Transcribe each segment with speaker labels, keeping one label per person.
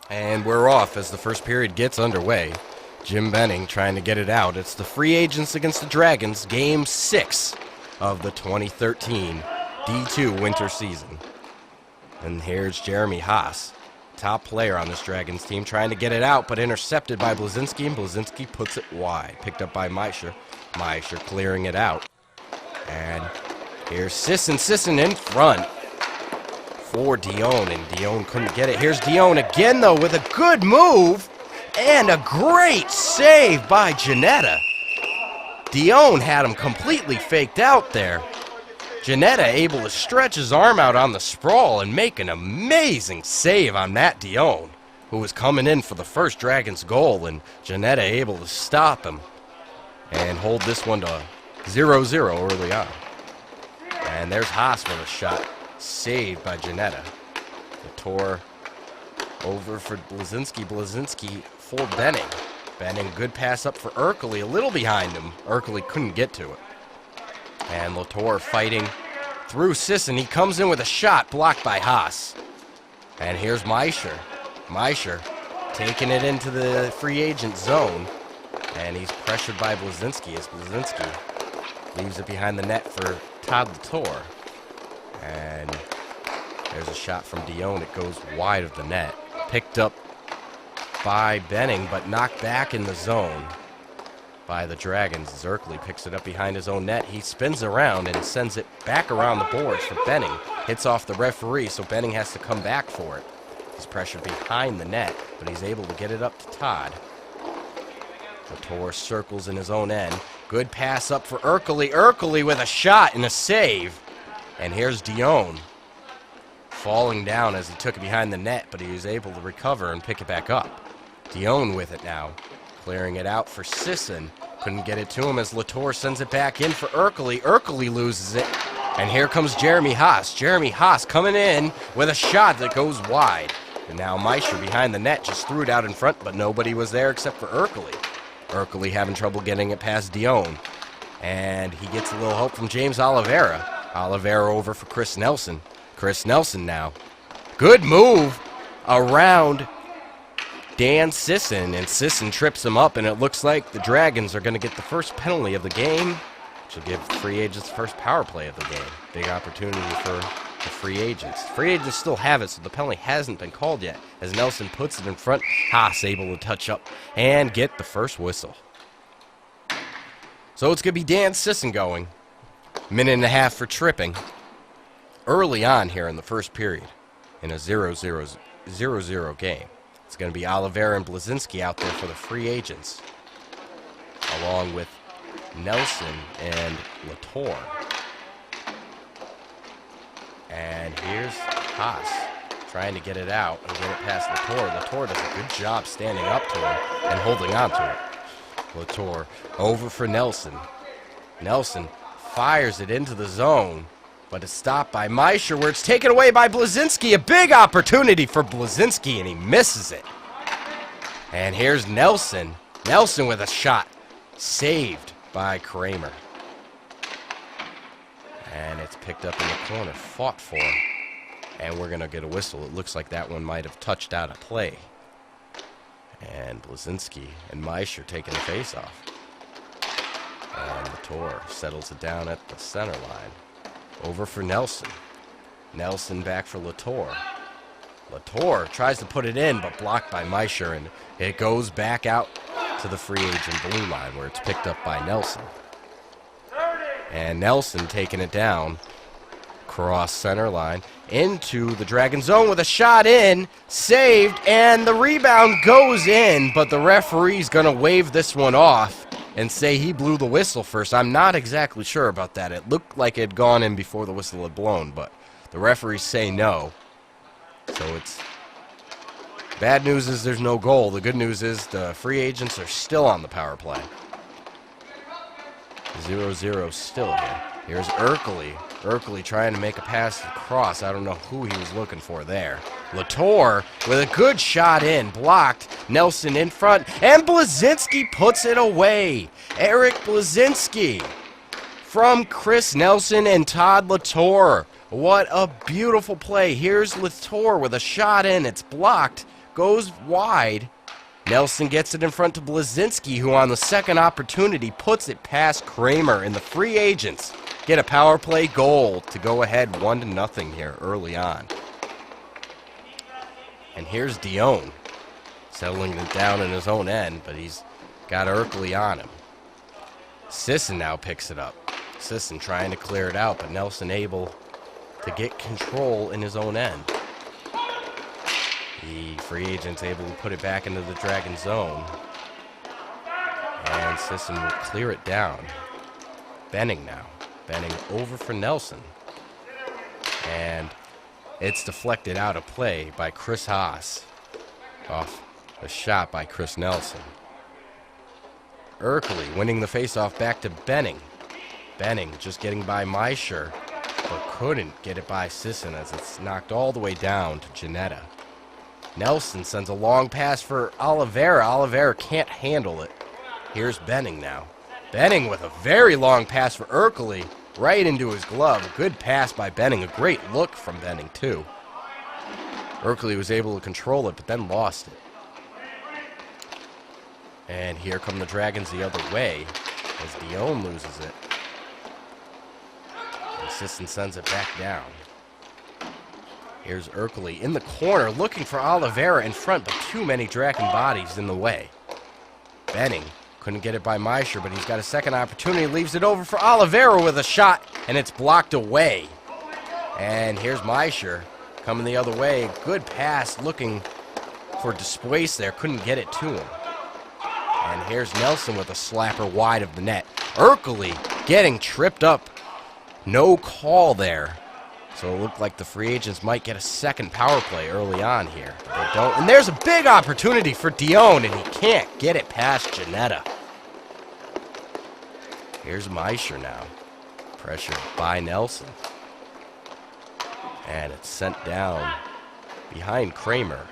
Speaker 1: And we're off as the first period gets underway. Jim Benning trying to get it out. It's the Free Agents against the Dragons, Game 6 of the 2013 D2 winter season. And here's Jeremy Haas, top player on this Dragons team, trying to get it out, but intercepted by Blazinski, and Blazinski puts it wide. Picked up by Meisher. Meisher clearing it out. And here's Sisson. Sisson in front for Dion, and Dion couldn't get it. Here's Dion again, though, with a good move and a great save by Janetta. Dion had him completely faked out there. Janetta able to stretch his arm out on the sprawl and make an amazing save on Matt Dion, who was coming in for the first Dragons goal, and Janetta able to stop him and hold this one to 0-0 early on. And there's Haas with a shot. Saved by Janetta. Latour over for Blazinski. Blazinski for Benning. Benning, good pass up for Ercole. A little behind him. Ercole couldn't get to it. And Latour fighting through Sisson. He comes in with a shot blocked by Haas. And here's Meisher. Meisher taking it into the free agent zone. And he's pressured by Blazinski as Blazinski leaves it behind the net for Todd Latour. And there's a shot from Dion. It goes wide of the net. Picked up by Benning, but knocked back in the zone by the Dragons. Zerkle picks it up behind his own net. He spins around and sends it back around the boards for Benning. Hits off the referee, so Benning has to come back for it. He's pressured behind the net, but he's able to get it up to Todd. Latour circles in his own end. Good pass up for Ercole. Ercole with a shot and a save. And here's Dion falling down as he took it behind the net, but he was able to recover and pick it back up. Dion with it now, clearing it out for Sisson. Couldn't get it to him as Latour sends it back in for Ercole. Ercole loses it, and here comes Jeremy Haas. Jeremy Haas coming in with a shot that goes wide. And now Meisher behind the net just threw it out in front, but nobody was there except for Ercole. Ercole having trouble getting it past Dion. And he gets a little help from James Oliveira. Oliveira over for Chris Nelson. Chris Nelson now. Good move around Dan Sisson, and Sisson trips him up, and it looks like the Dragons are going to get the first penalty of the game, which will give Free Agents the first power play of the game. Big opportunity for the Free Agents. Free Agents still have it, so the penalty hasn't been called yet. As Nelson puts it in front, Haas able to touch up and get the first whistle. So it's going to be Dan Sisson going. Minute and a half for tripping early on here in the first period in a 0-0 game. It's going to be Oliveira and Blazinski out there for the Free Agents, along with Nelson and Latour. And here's Haas trying to get it out and get it past Latour. Latour does a good job standing up to him and holding on to it. Latour over for Nelson. Nelson fires it into the zone, but it's stopped by Meisher, where it's taken away by Blazinski. A big opportunity for Blazinski, and he misses it. And here's Nelson. Nelson with a shot. Saved by Kramer. And it's picked up in the corner. Fought for. And we're going to get a whistle. It looks like that one might have touched out of play. And Blazinski and Meisher taking the face off. And Latour settles it down at the center line. Over for Nelson. Nelson back for Latour. Latour tries to put it in, but blocked by Meisher, and it goes back out to the free agent blue line, where it's picked up by Nelson. And Nelson taking it down, cross center line, into the Dragon zone with a shot in, saved, and the rebound goes in, but the referee's going to wave this one off and say he blew the whistle first. I'm not exactly sure about that. It looked like it had gone in before the whistle had blown, but the referees say no. So it's bad news is there's no goal. The good news is the Free Agents are still on the power play. 0-0 still here. Here's Ercole. Ercole trying to make a pass across. I don't know who he was looking for there. Latour with a good shot in. Blocked. Nelson in front. And Blazinski puts it away. Eric Blazinski from Chris Nelson and Todd Latour. What a beautiful play. Here's Latour with a shot in. It's blocked goes wide. Nelson gets it in front to Blazinski, who on the second opportunity puts it past Kramer, and the free agents get a power play goal to go ahead 1-0 here early on. And here's Dion settling it down in his own end, but he's got Erkely on him. Sisson now picks it up. Sisson trying to clear it out, but Nelson able to get control in his own end. The free agent's able to put it back into the Dragon zone. And Sisson will clear it down. Benning now. Benning over for Nelson. And it's deflected out of play by Chris Haas. Off the shot by Chris Nelson. Erkely winning the faceoff back to Benning. Benning just getting by Meisher, but couldn't get it by Sisson as it's knocked all the way down to Janetta. Nelson sends a long pass for Oliveira. Oliveira can't handle it. Here's Benning now. Benning with a very long pass for Erkely right into his glove. A good pass by Benning. A great look from Benning, too. Erkely was able to control it, but then lost it. And here come the Dragons the other way as Dion loses it. And Sisson sends it back down. Here's Erkely in the corner looking for Oliveira in front, but too many Dragon bodies in the way. Benning couldn't get it by Meisher, but he's got a second opportunity. Leaves it over for Oliveira with a shot, and it's blocked away. And here's Meisher coming the other way. Good pass looking for Despues there. Couldn't get it to him. And here's Nelson with a slapper wide of the net. Erkely getting tripped up. No call there. So it looked like the free agents might get a second power play early on here. But they don't. And there's a big opportunity for Dion, and he can't get it past Janetta. Here's Meisher now. Pressured by Nelson. And it's sent down behind Kramer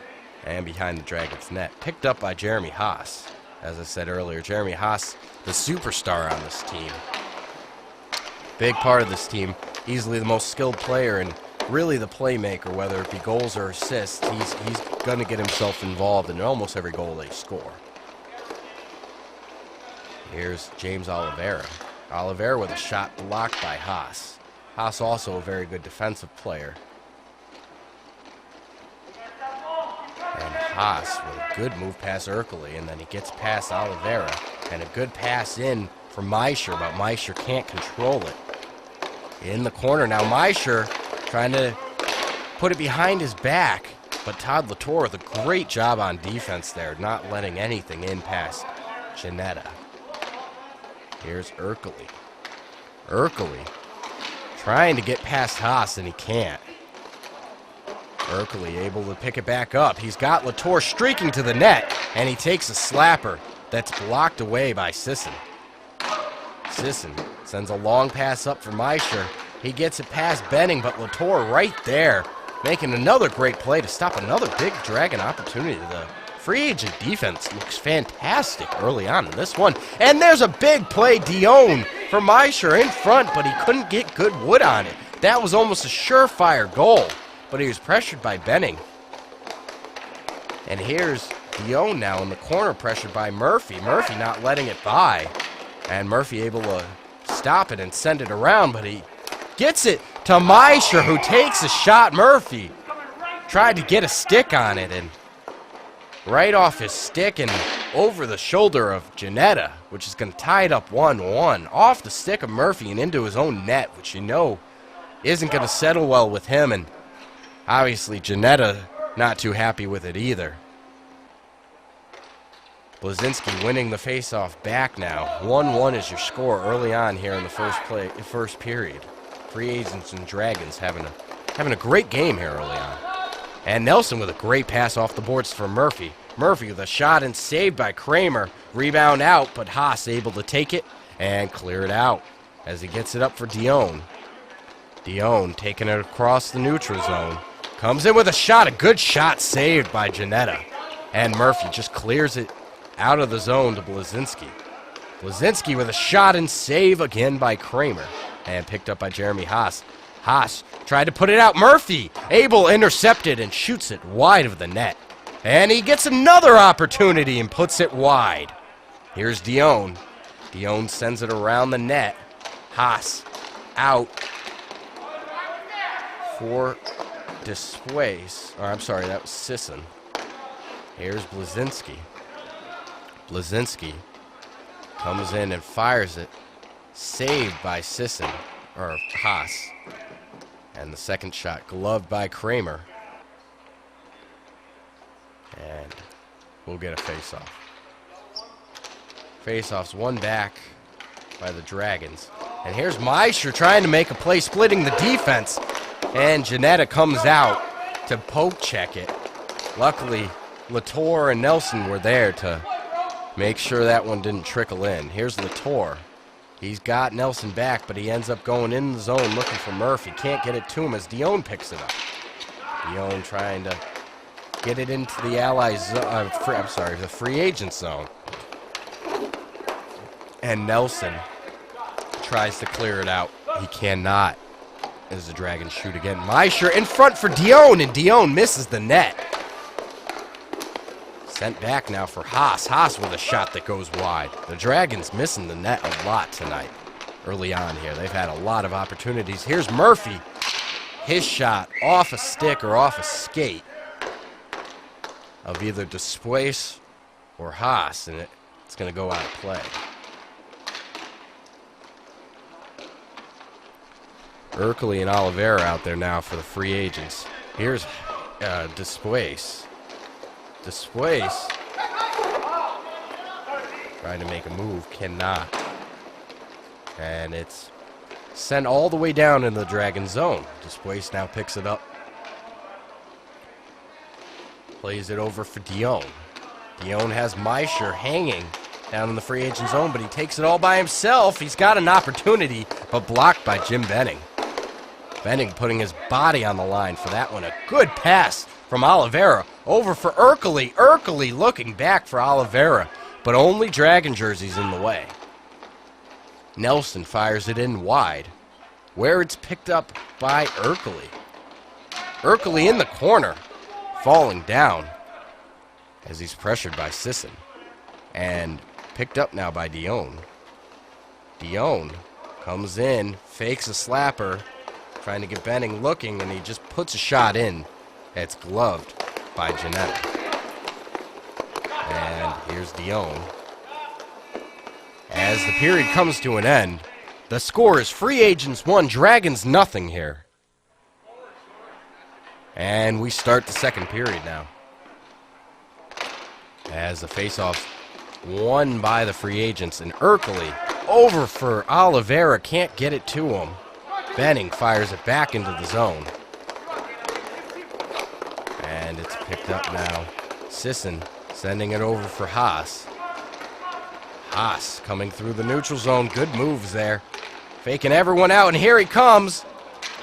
Speaker 1: and behind the Dragons' net. Picked up by Jeremy Haas. As I said earlier, Jeremy Haas, the superstar on this team. Big part of this team. Easily the most skilled player and really the playmaker, whether it be goals or assists. He's going to get himself involved in almost every goal they score. Here's James Oliveira. Oliveira with a shot blocked by Haas. Haas also a very good defensive player. And Haas with a good move past Erkely, and then he gets past Oliveira. And a good pass in for Meisher, but Meisher can't control it. In the corner now, Meisher trying to put it behind his back, but Todd Latour with a great job on defense there, not letting anything in past Janetta. Here's Erkely. Erkely trying to get past Haas, and he can't. Erkely able to pick it back up. He's got Latour streaking to the net, and he takes a slapper that's blocked away by Sisson. Sisson sends a long pass up for Meisher. He gets it past Benning, but Latour right there, making another great play to stop another big Dragon opportunity. The free agent defense looks fantastic early on in this one. And there's a big play, Dion for Meisher in front, but he couldn't get good wood on it. That was almost a surefire goal, but he was pressured by Benning. And here's Dion now in the corner, pressured by Murphy. Murphy not letting it by. And Murphy able to stop it and send it around, but he gets it to Meisher, who takes a shot. Murphy tried to get a stick on it, and right off his stick and over the shoulder of Janetta, which is going to tie it up 1-1. Off the stick of Murphy and into his own net, which you know isn't going to settle well with him, and obviously Janetta not too happy with it either. Blazinski winning the faceoff back now. 1-1 is your score early on here in the first period. Free agents and Dragons having a great game here early on. And Nelson with a great pass off the boards for Murphy. Murphy with a shot and saved by Kramer. Rebound out, but Haas able to take it and clear it out as he gets it up for Dion. Dion taking it across the neutral zone. Comes in with a shot, a good shot saved by Janetta. And Murphy just clears it out of the zone to Blazinski. Blazinski with a shot and save again by Kramer. And picked up by Jeremy Haas. Haas tried to put it out. Murphy able intercepted and shoots it wide of the net. And he gets another opportunity and puts it wide. Here's Dion. Dion sends it around the net. Haas out for Displace. Or I'm sorry, that was Sisson. Here's Blazinski. Blazinski comes in and fires it. Saved by Sisson, or Haas. And the second shot gloved by Kramer. And we'll get a face-off. Face-off's one back by the Dragons. And here's Meisher trying to make a play, splitting the defense. And Janetta comes out to poke check it. Luckily, Latour and Nelson were there to make sure that one didn't trickle in. Here's Latour. He's got Nelson back, but he ends up going in the zone looking for Murphy. Can't get it to him as Dion picks it up. Dion trying to get it into the Allies, the free agent zone. And Nelson tries to clear it out. He cannot as the Dragons shoot again. Meisher in front for Dion, and Dion misses the net. Sent back now for Haas. Haas with a shot that goes wide. The Dragons missing the net a lot tonight. Early on here, they've had a lot of opportunities. Here's Murphy. His shot off a stick or off a skate of either Displace or Haas, and it's going to go out of play. Ercole and Oliveira out there now for the free agents. Here's Displace. Displace trying to make a move, cannot. And it's sent all the way down in the Dragon zone. Displace now picks it up. Plays it over for Dion. Dion has Meisher hanging down in the free agent zone, but he takes it all by himself. He's got an opportunity, but blocked by Jim Benning. Benning putting his body on the line for that one. A good pass from Oliveira over for Ercole. Ercole looking back for Oliveira, but only Dragon jerseys in the way. Nelson fires it in wide, where it's picked up by Ercole. Ercole in the corner, falling down as he's pressured by Sisson. And picked up now by Dion. Dion comes in, fakes a slapper, trying to get Benning looking, and he just puts a shot in. It's gloved by Janetta. And here's Dion. As the period comes to an end, the score is Free Agents 1, Dragons nothing here. And we start the second period now. As the face-off's won by the Free Agents, and Ercole over for Oliveira, can't get it to him. Benning fires it back into the zone. And it's picked up now. Sisson sending it over for Haas. Haas coming through the neutral zone. Good moves there. Faking everyone out, and here he comes.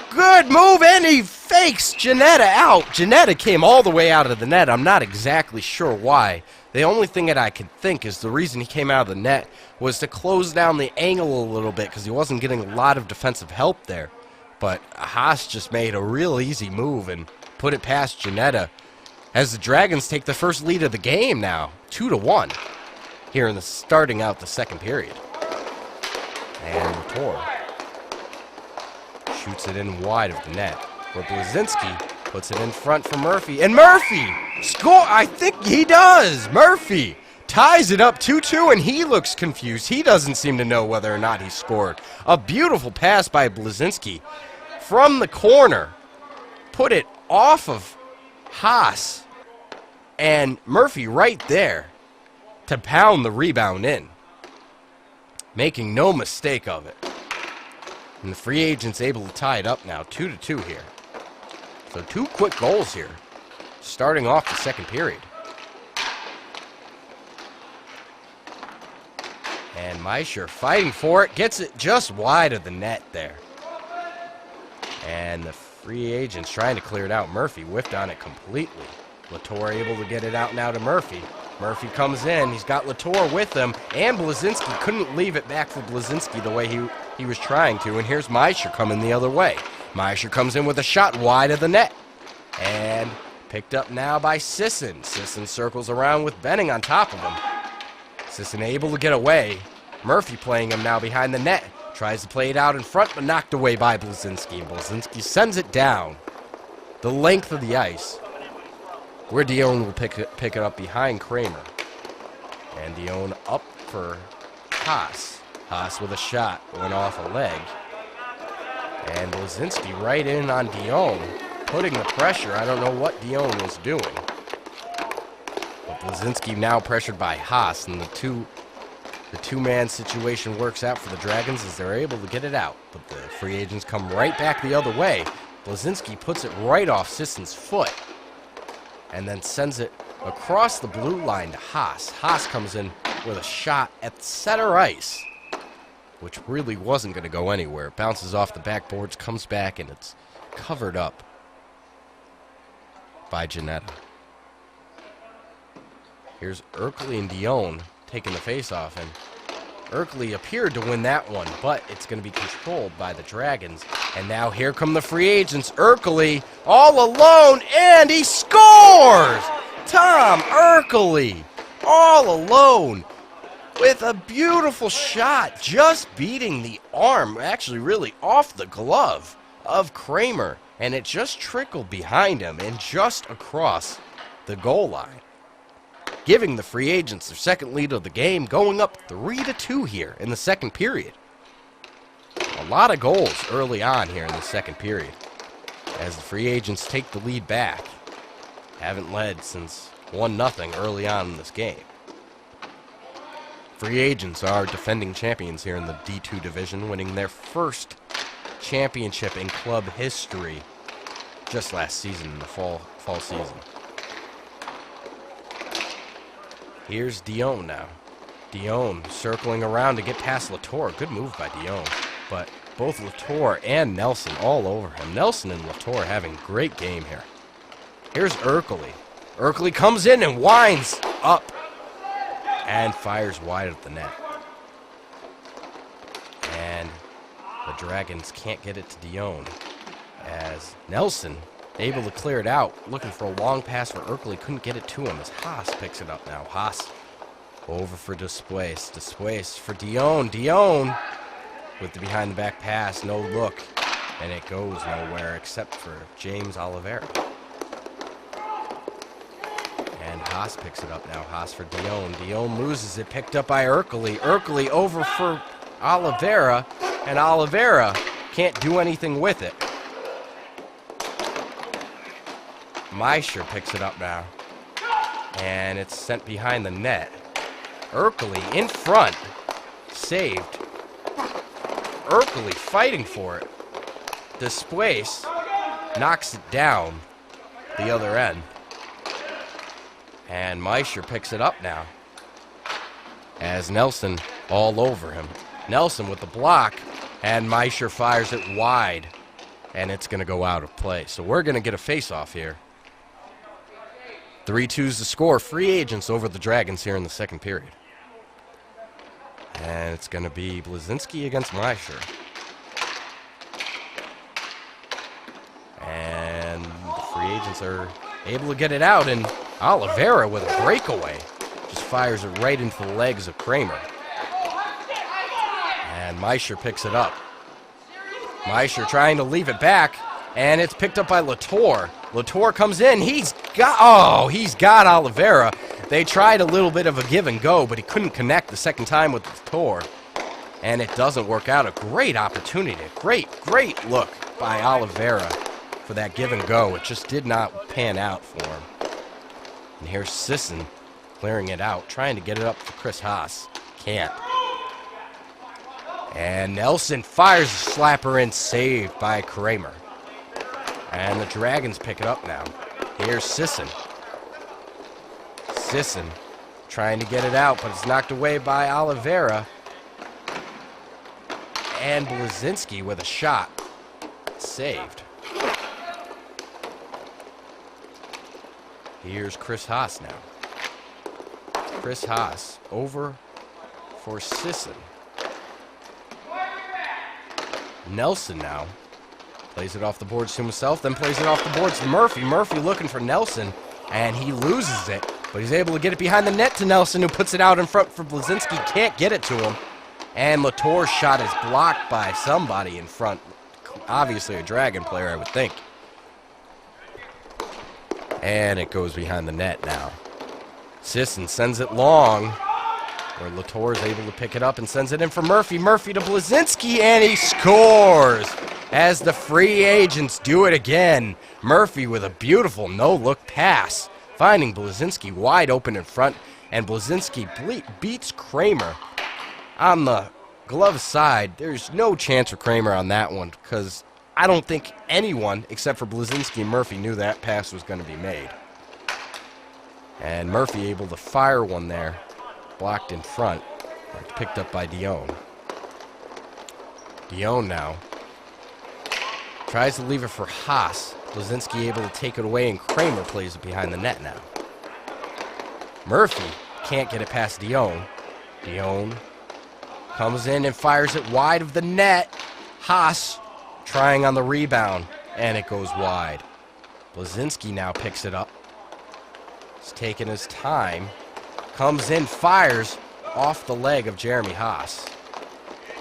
Speaker 1: Good move, and he fakes Janetta out. Janetta came all the way out of the net. I'm not exactly sure why. The only thing that I could think is the reason he came out of the net was to close down the angle a little bit because he wasn't getting a lot of defensive help there. But Haas just made a real easy move and put it past Janetta as the Dragons take the first lead of the game now, 2-1, here in the starting out the second period. And Latour shoots it in wide of the net, where Blazinski puts it in front for Murphy. And Murphy score! I think he does! Murphy ties it up 2-2, and he looks confused. He doesn't seem to know whether or not he scored. A beautiful pass by Blazinski from the corner. Put it off of Haas. And Murphy right there to pound the rebound in. Making no mistake of it. And the free agent's able to tie it up now, 2-2 here. So 2 quick goals here, starting off the second period. And Meisher fighting for it, gets it just wide of the net there. And the free agent's trying to clear it out. Murphy whiffed on it completely. Latour able to get it out now to Murphy. Murphy comes in, he's got Latour with him, and Blazinski couldn't leave it back for Blazinski the way he was trying to, and here's Meisher coming the other way. Meisher comes in with a shot wide of the net, and Picked up now by Sisson. Sisson circles around with Benning on top of him. Sisson able to get away. Murphy playing him now behind the net. Tries to play it out in front, but knocked away by Blazinski. Blazinski sends it down the length of the ice, where Dion will pick it up behind Kramer. And Dion up for Haas. Haas with a shot, went off a leg. And Blazinski right in on Dion, putting the pressure. I don't know what Dion was doing. But Blazinski now pressured by Haas, and the two-man situation works out for the Dragons as they're able to get it out. But the free agents come right back the other way. Blazinski puts it right off Sisson's foot and then sends it across the blue line to Haas. Haas comes in with a shot at center ice, which really wasn't going to go anywhere. It bounces off the backboards, comes back, and it's covered up by Janetta. Here's Erkley and Dion taking the face-off, and Erkley appeared to win that one, but it's going to be controlled by the Dragons. And now here come the free agents. Erkley all alone, and he scores! Tom Erkley all alone with a beautiful shot, just beating the arm, actually really off the glove of Kramer, and it just trickled behind him and just across the goal line, giving the free agents their second lead of the game, going up 3-2 here in the second period. A lot of goals early on here in the second period as the free agents take the lead back. Haven't led since 1-0 early on in this game. Free agents are defending champions here in the D2 division, winning their first championship in club history just last season, in the fall season. Here's Dion now. Dion circling around to get past Latour. Good move by Dion. But both Latour and Nelson all over him. Nelson and Latour having a great game here. Here's Erkley. Erkley comes in and winds up and fires wide at the net. And the Dragons can't get it to Dion as Nelson able to clear it out, looking for a long pass for Erkley. Couldn't get it to him as Haas picks it up now. Haas over for Despues. Despues for Dion. Dion with the behind-the-back pass, no look, and it goes nowhere except for James Oliveira. And Haas picks it up now. Haas for Dion. Dion loses it, picked up by Erkley. Erkley over for Oliveira, and Oliveira can't do anything with it. Meisher picks it up now, and it's sent behind the net. Erkley in front, saved. Erkley fighting for it. Despues knocks it down the other end. And Meisher picks it up now as Nelson all over him. Nelson with the block, and Meisher fires it wide, and it's going to go out of play. So we're going to get a face-off here. 3-2's the score. Free agents over the Dragons here in the second period. And it's going to be Blazinski against Meisher. And the free agents are able to get it out, and Oliveira with a breakaway just fires it right into the legs of Kramer. And Meisher picks it up. Meisher trying to leave it back, and it's picked up by Latour. Latour comes in. He's got Oliveira. They tried a little bit of a give and go, but he couldn't connect the second time with Latour. And it doesn't work out. A great opportunity. Great look by Oliveira for that give and go. It just did not pan out for him. And here's Sisson clearing it out, trying to get it up for Chris Haas. Can't. And Nelson fires a slapper in, saved by Kramer. And the Dragons pick it up now. Here's Sisson. Sisson trying to get it out, but it's knocked away by Oliveira. And Blazinski with a shot. Saved. Here's Chris Haas now. Chris Haas over for Sisson. Nelson now Plays it off the boards to himself, then plays it off the boards to Murphy. Murphy looking for Nelson, and he loses it. But he's able to get it behind the net to Nelson, who puts it out in front for Blazinski. Can't get it to him. And Latour's shot is blocked by somebody in front. Obviously a Dragon player, I would think. And it goes behind the net now. Sisson sends it long, where Latour is able to pick it up and sends it in for Murphy. Murphy to Blazinski, and he scores as the free agents do it again. Murphy with a beautiful no-look pass, finding Blazinski wide open in front, and Blazinski beats Kramer on the glove side. There's no chance for Kramer on that one, because I don't think anyone except for Blazinski and Murphy knew that pass was going to be made. And Murphy able to fire one there, blocked in front, picked up by Dion. Dion now tries to leave it for Haas. Blazinski able to take it away, and Kramer plays it behind the net now. Murphy can't get it past Dion. Dion comes in and fires it wide of the net. Haas trying on the rebound, and it goes wide. Blazinski now picks it up. He's taking his time. Comes in, fires off the leg of Jeremy Haas.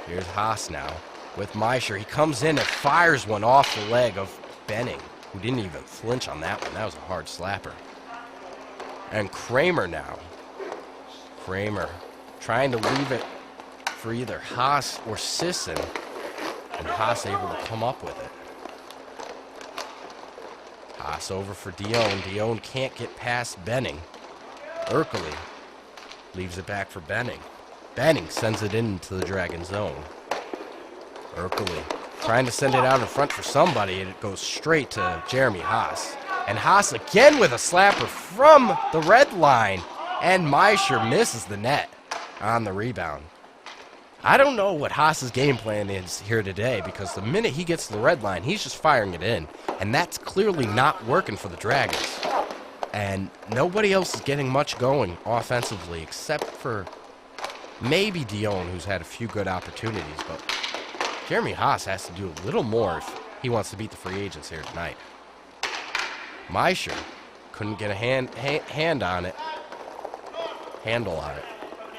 Speaker 1: Here's Haas now with Meisher. He comes in and fires one off the leg of Benning, who didn't even flinch on that one. That was a hard slapper. And Kramer now. Kramer trying to leave it for either Haas or Sisson. And Haas able to come up with it. Haas over for Dion. Dion can't get past Benning. Erkely leaves it back for Benning. Benning sends it into the Dragon zone. Erkely trying to send it out in front for somebody, and it goes straight to Jeremy Haas. And Haas again with a slapper from the red line. And Meisher misses the net on the rebound. I don't know what Haas's game plan is here today, because the minute he gets to the red line, he's just firing it in. And that's clearly not working for the Dragons. And nobody else is getting much going offensively, except for maybe Dion, who's had a few good opportunities. But Jeremy Haas has to do a little more if he wants to beat the free agents here tonight. Meisher couldn't get a handle on it.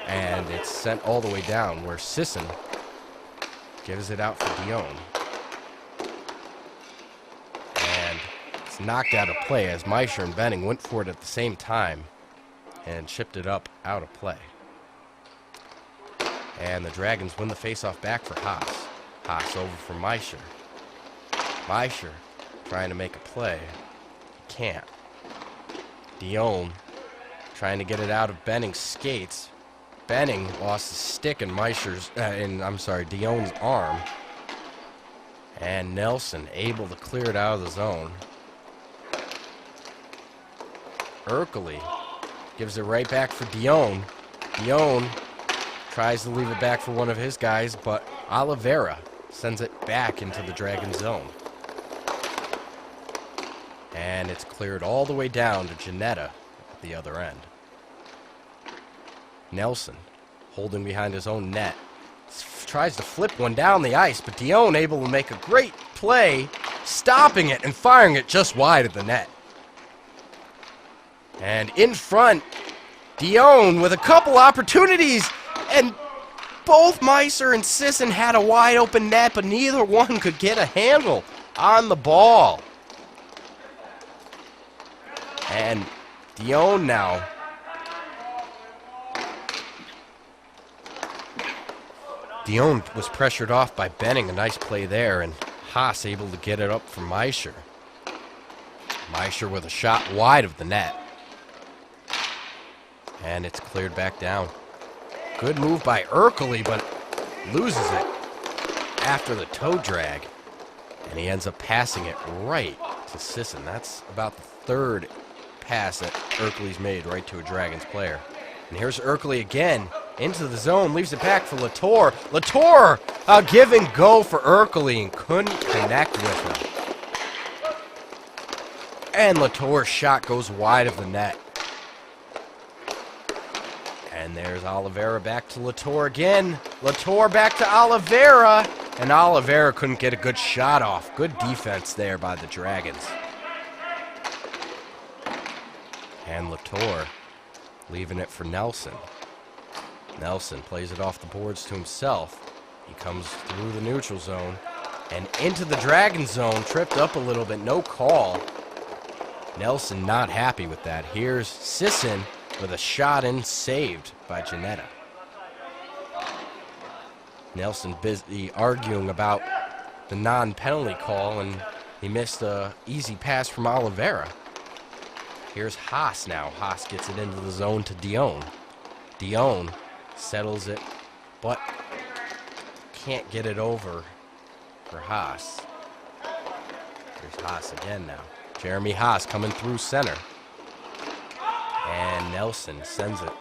Speaker 1: And it's sent all the way down, where Sisson gives it out for Dion. And it's knocked out of play as Meisher and Benning went for it at the same time and chipped it up out of play. And the Dragons win the faceoff back for Haas. Haas over for Meisher. Meisher trying to make a play. Can't. Dion trying to get it out of Benning's skates. Benning lost his stick in Dion's arm. And Nelson able to clear it out of the zone. Erkely gives it right back for Dion. Dion tries to leave it back for one of his guys, but Oliveira sends it back into the Dragon zone. And it's cleared all the way down to Janetta at the other end. Nelson holding behind his own net. Tries to flip one down the ice, but Dion able to make a great play, stopping it and firing it just wide of the net. And in front, Dion with a couple opportunities, and both Meisher and Sisson had a wide open net, but neither one could get a handle on the ball. And Dion now Dion was pressured off by Benning. A nice play there, and Haas able to get it up for Meisher. Meisher with a shot wide of the net. And it's cleared back down. Good move by Erkely, but loses it after the toe drag. And he ends up passing it right to Sisson. That's about the third pass that Erkely's made right to a Dragons player. And here's Erkely again. Into the zone, leaves it back for Latour. Latour, a give and go for Erkely, and couldn't connect with him. And Latour's shot goes wide of the net. And there's Oliveira back to Latour again. Latour back to Oliveira. And Oliveira couldn't get a good shot off. Good defense there by the Dragons. And Latour leaving it for Nelson. Nelson plays it off the boards to himself. He comes through the neutral zone and into the Dragon zone. Tripped up a little bit. No call. Nelson not happy with that. Here's Sisson with a shot in, saved by Janetta. Nelson busy arguing about the non-penalty call, and he missed a easy pass from Oliveira. Here's Haas now. Haas gets it into the zone to Dion. Dion settles it, but can't get it over for Haas. Here's Haas again now. Jeremy Haas coming through center. And Nelson sends it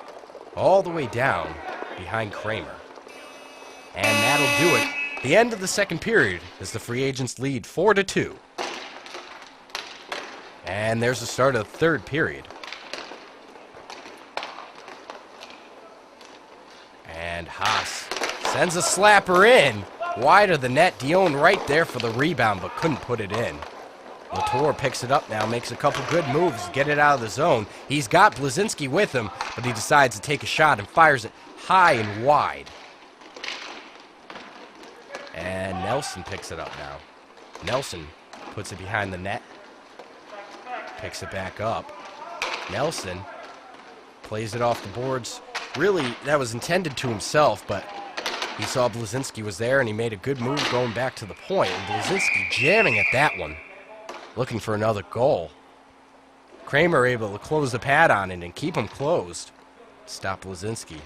Speaker 1: all the way down behind Kramer. And that'll do it. The end of the second period as the Free Agents lead 4-2. And there's the start of the third period. And Haas sends a slapper in. Wide of the net. Dion right there for the rebound, but couldn't put it in. Latour picks it up now, makes a couple good moves to get it out of the zone. He's got Blazinski with him, but he decides to take a shot and fires it high and wide. And Nelson picks it up now. Nelson puts it behind the net. Picks it back up. Nelson plays it off the boards. Really, that was intended to himself, but he saw Blazinski was there, and he made a good move going back to the point. And Blazinski jamming at that one, looking for another goal. Kramer able to close the pad on it and keep him closed. Stop Blazinski.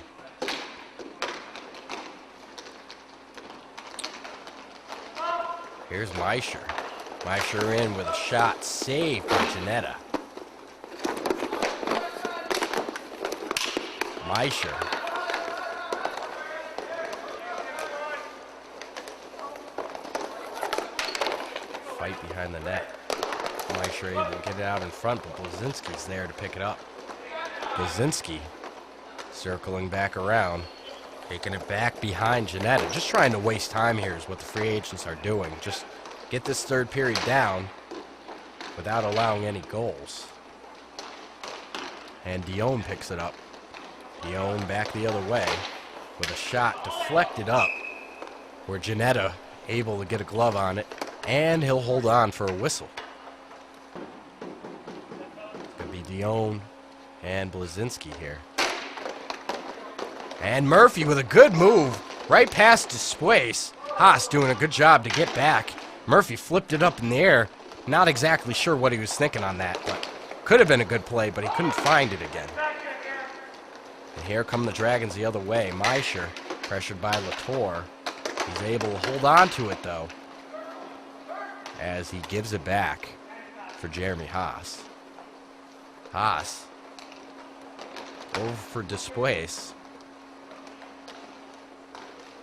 Speaker 1: Here's Meisher. Meisher in with a shot saved by Janetta. Meisher. Fight behind the net. Meisher able to get it out in front, but Blazinski's there to pick it up. Blazinski circling back around. Taking it back behind Janetta. Just trying to waste time here is what the Free Agents are doing. Just get this third period down without allowing any goals. And Dion picks it up. Dion back the other way with a shot deflected up where Janetta able to get a glove on it. And he'll hold on for a whistle. It's going to be Dion and Blazinski here. And Murphy with a good move right past Despues. Haas doing a good job to get back. Murphy flipped it up in the air. Not exactly sure what he was thinking on that, but could have been a good play, but he couldn't find it again. And here come the Dragons the other way. Meisher pressured by Latour. He's able to hold on to it, though, as he gives it back for Jeremy Haas. Haas over for Despues.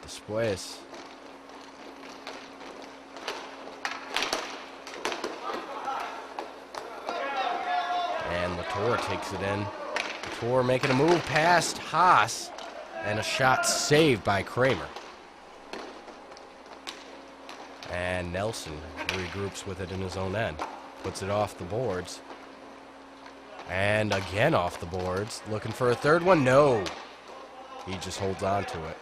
Speaker 1: Despues. And Latour takes it in. Latour making a move past Haas. And a shot saved by Kramer. And Nelson regroups with it in his own end. Puts it off the boards. And again off the boards. Looking for a third one. No. He just holds on to it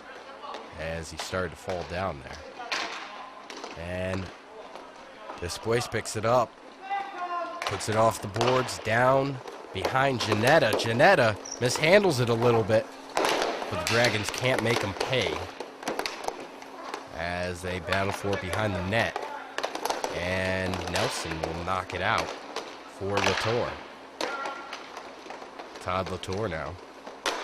Speaker 1: as he started to fall down there. And Despues picks it up. Puts it off the boards, down behind Janetta. Janetta mishandles it a little bit, but the Dragons can't make him pay as they battle for it behind the net. And Nelson will knock it out for Latour. Todd Latour now.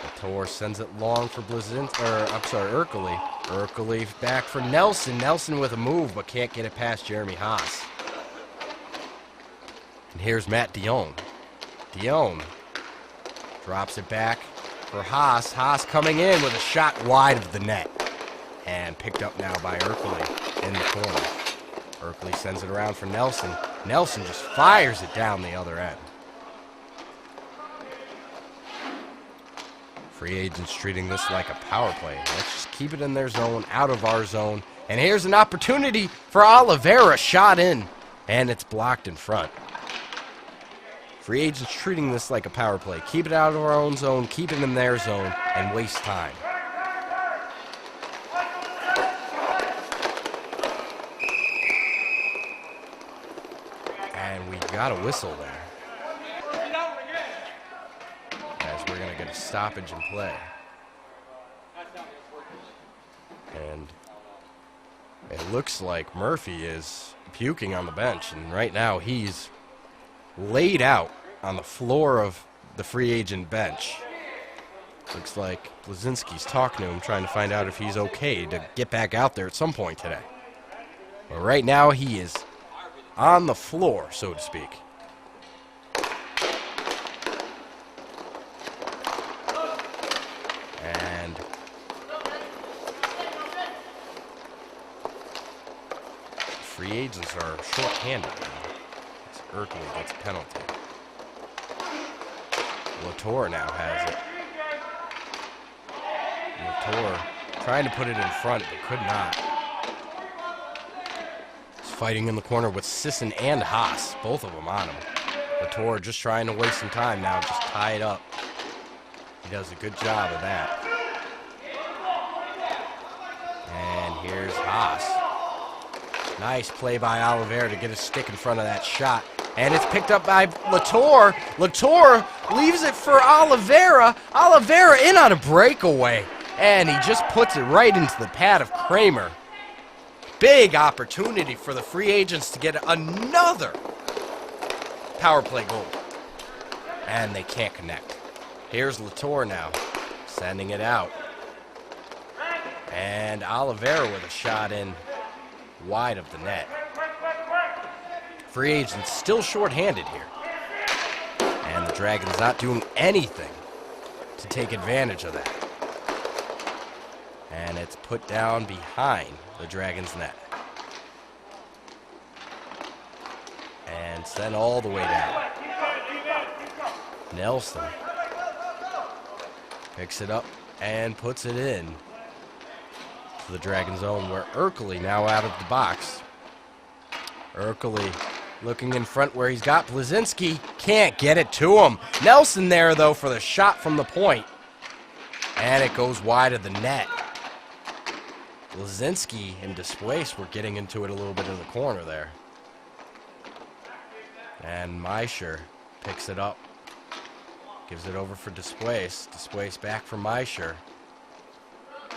Speaker 1: Latour sends it long for Ercole. Ercole back for Nelson. Nelson with a move, but can't get it past Jeremy Haas. And here's Matt Dion. Dion drops it back for Haas. Haas coming in with a shot wide of the net. And picked up now by Ercole in the corner. Ercole sends it around for Nelson. Nelson just fires it down the other end. Free Agents treating this like a power play. Let's just keep it in their zone, out of our zone, And here's an opportunity for Oliveira, shot in, and it's blocked in front. Free agents treating this like a power play. Keep it out of our own zone, keep it in their zone, and waste time. And we got a whistle there, as we're going to get a stoppage in play. And it looks like Murphy is puking on the bench, and right now he's laid out on the floor of the free agent bench. Looks like Blazinski's talking to him, trying to find out if he's okay to get back out there at some point today. But right now he is on the floor, so to speak. And free agents are short-handed now. Urkeley gets a penalty. Latour now has it. Latour trying to put it in front, but could not. He's fighting in the corner with Sisson and Haas, both of them on him. Latour just trying to waste some time now, just tie it up. He does a good job of that. And here's Haas. Nice play by Oliveira to get a stick in front of that shot. And it's picked up by Latour. Latour leaves it for Oliveira. Oliveira in on a breakaway. And he just puts it right into the pad of Kramer. Big opportunity for the free agents to get another power play goal. And they can't connect. Here's Latour now, sending it out. And Oliveira with a shot in wide of the net. Free agents still short-handed here. And the Dragons not doing anything to take advantage of that. And it's put down behind the Dragons' net. And sent all the way down. Nelson picks it up and puts it in to the Dragon zone, where Urkeley now out of the box. Urkeley looking in front where he's got Blazinski. Can't get it to him. Nelson there, though, for the shot from the point. And it goes wide of the net. Blazinski and Despues were getting into it a little bit in the corner there. And Meisher picks it up. Gives it over for Despues. Despues back for Meisher.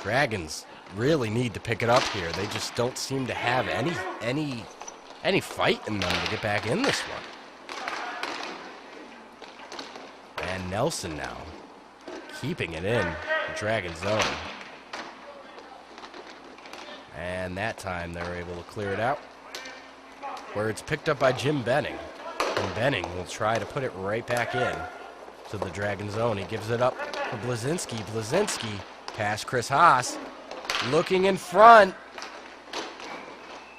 Speaker 1: Dragons really need to pick it up here. They just don't seem to have any fight in them to get back in this one. And Nelson now keeping it in the Dragon zone. And that time they were able to clear it out, where it's picked up by Jim Benning. And Benning will try to put it right back in to the Dragon zone. He gives it up for Blazinski. Blazinski past Chris Haas. Looking in front.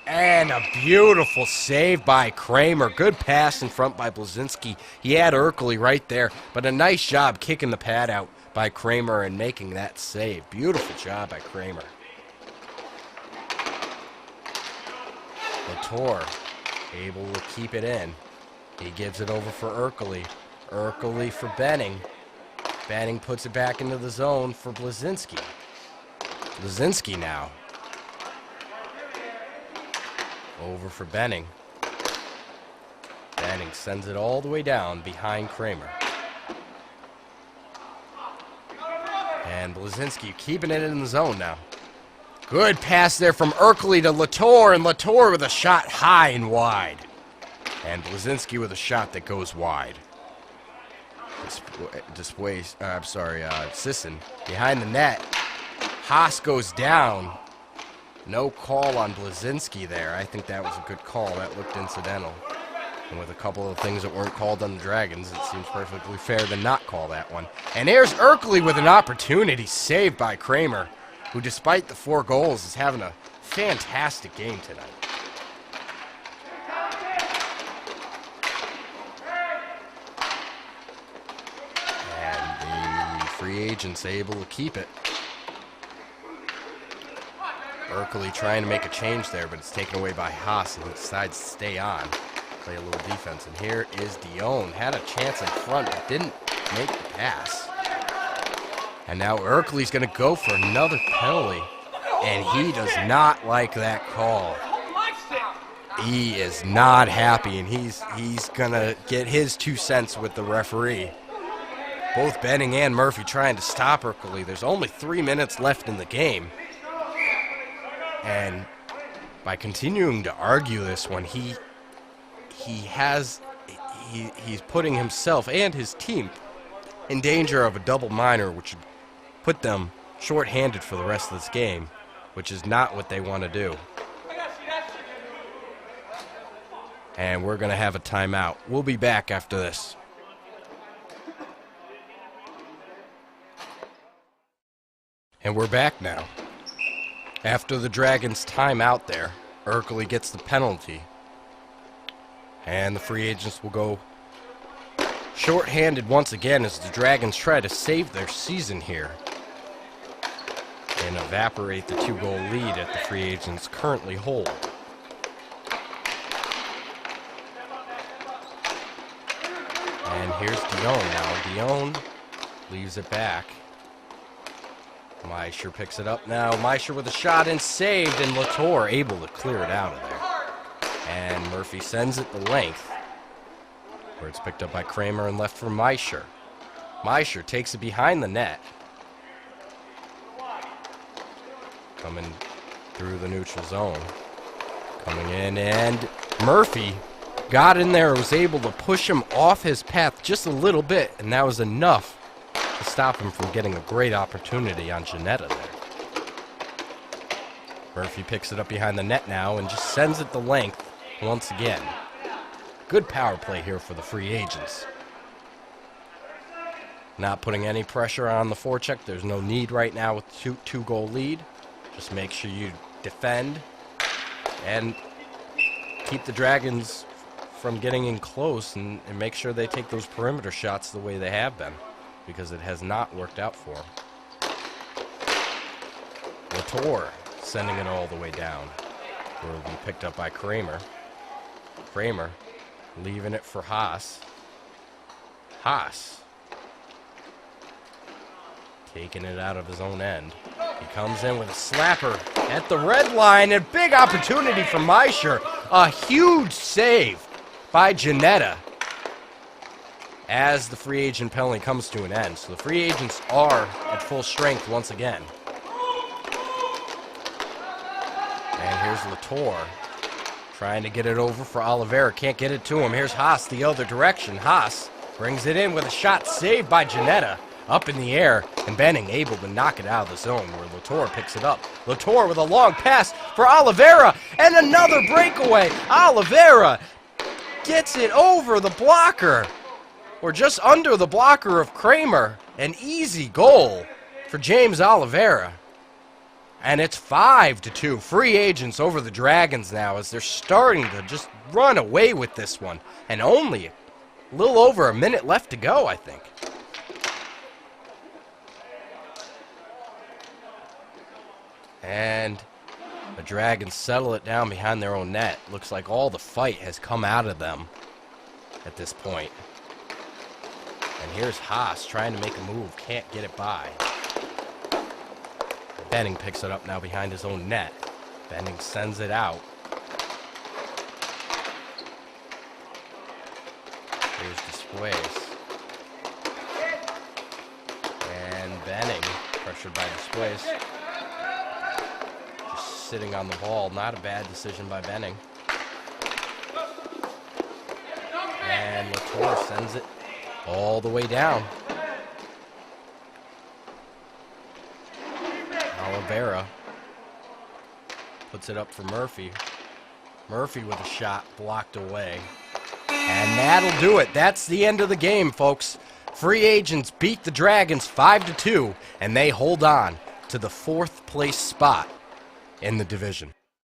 Speaker 1: And a beautiful save by Kramer. Good pass in front by Blazinski. He had Urkeley right there, but a nice job kicking the pad out by Kramer and making that save. Beautiful job by Kramer. Latour able to keep it in. He gives it over for Urkeley. Urkeley for Benning. Benning puts it back into the zone for Blazinski. Blazinski now. Over for Benning. Benning sends it all the way down behind Kramer. And Blazinski keeping it in the zone now. Good pass there from Urkeley to Latour, and Latour with a shot high and wide. And Blazinski with a shot that goes wide. Sisson behind the net. Haas goes down. No call on Blazinski there. I think that was a good call. That looked incidental. And with a couple of things that weren't called on the Dragons, it seems perfectly fair to not call that one. And here's Urkeley with an opportunity saved by Kramer, who despite the 4 goals is having a fantastic game tonight. And the free agent's able to keep it. Ercole trying to make a change there, but it's taken away by Haas, and he decides to stay on. Play a little defense. And here is Dion. Had a chance in front, but didn't make the pass. And now Ercole's going to go for another penalty. And he does not like that call. He is not happy, and he's going to get his 2 cents with the referee. Both Benning and Murphy trying to stop Ercole. There's only 3 minutes left in the game. And by continuing to argue this one, he's putting himself and his team in danger of a double minor, which would put them shorthanded for the rest of this game, which is not what they want to do. And we're going to have a timeout. We'll be back after this. And we're back now. After the Dragons' timeout there, Ercole gets the penalty. And the free agents will go shorthanded once again as the Dragons try to save their season here and evaporate the 2-goal lead that the free agents currently hold. And here's Dion now. Dion leaves it back. Meisher picks it up now. Meisher with a shot and saved, and Latour able to clear it out of there. And Murphy sends it the length, where it's picked up by Kramer and left for Meisher. Meisher takes it behind the net. Coming through the neutral zone. Coming in, and Murphy got in there and was able to push him off his path just a little bit, and that was enough to stop him from getting a great opportunity on Janetta there. Murphy picks it up behind the net now and just sends it the length once again. Good power play here for the free agents. Not putting any pressure on the forecheck. There's no need right now with two-goal lead. Just make sure you defend and keep the Dragons from getting in close and make sure they take those perimeter shots the way they have been, because it has not worked out for them. Latour sending it all the way down. Will be picked up by Kramer. Kramer leaving it for Haas. Haas taking it out of his own end. He comes in with a slapper at the red line. A big opportunity for Meisher. A huge save by Janetta as the free agent penalty comes to an end. So the free agents are at full strength once again. And here's Latour trying to get it over for Oliveira. Can't get it to him. Here's Haas the other direction. Haas brings it in with a shot saved by Janetta. Up in the air, and Benning able to knock it out of the zone where Latour picks it up. Latour with a long pass for Oliveira, and another breakaway. Oliveira gets it over the blocker, or just under the blocker of Kramer. An easy goal for James Oliveira. And it's 5-2. Free agents over the Dragons now as they're starting to just run away with this one. And only a little over a minute left to go, I think. And the Dragons settle it down behind their own net. Looks like all the fight has come out of them at this point. And here's Haas trying to make a move. Can't get it by. Benning picks it up now behind his own net. Benning sends it out. Here's Displays. And Benning, pressured by Displays. Just sitting on the ball. Not a bad decision by Benning. And Latour sends it all the way down. Oliveira puts it up for Murphy. Murphy with a shot blocked away. And that'll do it. That's the end of the game, folks. Free agents beat the Dragons 5-2, and they hold on to the 4th place spot in the division.